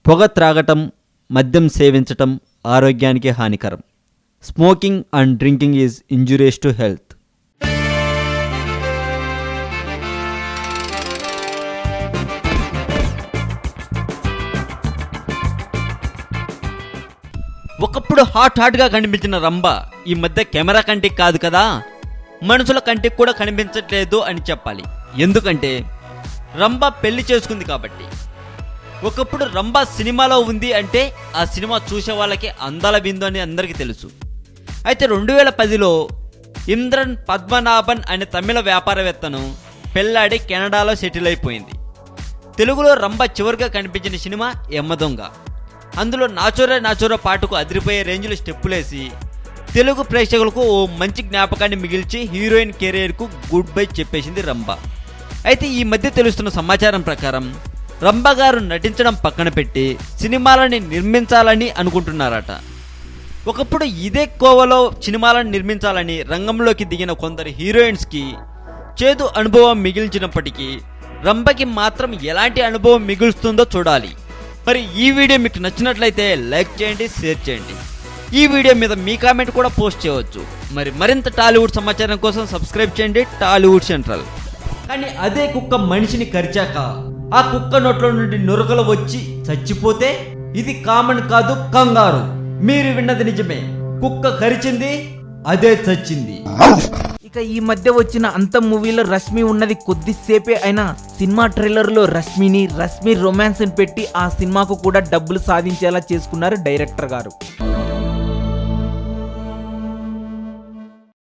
పొగ త్రాగటం, మద్యం సేవించటం ఆరోగ్యానికి హానికరం. Smoking and drinking is injurious to health. ఒకప్పుడు హాట్గా కనిపించిన రంభ ఈ మధ్య కెమెరా కంటికి కాదు కదా, మనుషుల కంటికి కూడా కనిపించట్లేదు అని చెప్పాలి. ఎందుకంటే రంభ పెళ్లి చేసుకుంది కాబట్టి. ఒకప్పుడు రంభ సినిమాలో ఉంది అంటే ఆ సినిమా చూసే వాళ్ళకి అందాల బిందు అని అందరికీ తెలుసు. అయితే 2010లో ఇంద్రన్ పద్మనాభన్ అనే తమిళ వ్యాపారవేత్తను పెళ్లాడి కెనడాలో సెటిల్ అయిపోయింది. తెలుగులో రంభ చివరిగా కనిపించిన సినిమా యమదొంగ. అందులో నాచోరా పాటకు అదిరిపోయే రేంజ్లో స్టెప్పులేసి తెలుగు ప్రేక్షకులకు ఓ మంచి జ్ఞాపకాన్ని మిగిల్చి హీరోయిన్ కెరీర్కు గుడ్ బై చెప్పేసింది రంభ. అయితే ఈ మధ్య తెలుస్తున్న సమాచారం ప్రకారం రంభ గారు నటించడం పక్కన పెట్టి సినిమాలని నిర్మించాలని అనుకుంటున్నారట. ఒకప్పుడు ఇదే కోవలో సినిమాలను నిర్మించాలని రంగంలోకి దిగిన కొందరు హీరోయిన్స్కి చేదు అనుభవం మిగిల్చినప్పటికీ రంభకి మాత్రం ఎలాంటి అనుభవం మిగులుస్తుందో చూడాలి. మరి ఈ వీడియో మీకు నచ్చినట్లయితే లైక్ చేయండి, షేర్ చేయండి. ఈ వీడియో మీద మీ కామెంట్ కూడా పోస్ట్ చేయవచ్చు. మరి మరింత టాలీవుడ్ సమాచారం కోసం సబ్స్క్రైబ్ చేయండి టాలీవుడ్ సెంట్రల్. కానీ అదే కుక్క మనిషిని కరిచాక ఆ కుక్క నోట్లో నుండి నురగలు వచ్చి చచ్చిపోతే ఇది కామన్ కాదు, కంగారు. మీరు విన్నది నిజమే, కుక్క కరిచింది, అదే చచ్చింది. ఇక ఈ మధ్య వచ్చిన అంత మూవీలో రష్మి ఉన్నది కొద్దిసేపే అయినా సినిమా ట్రైలర్లో రష్మి రొమాన్స్ పెట్టి ఆ సినిమాకు కూడా డబ్బులు సాధించేలా చేసుకున్నారు డైరెక్టర్ గారు.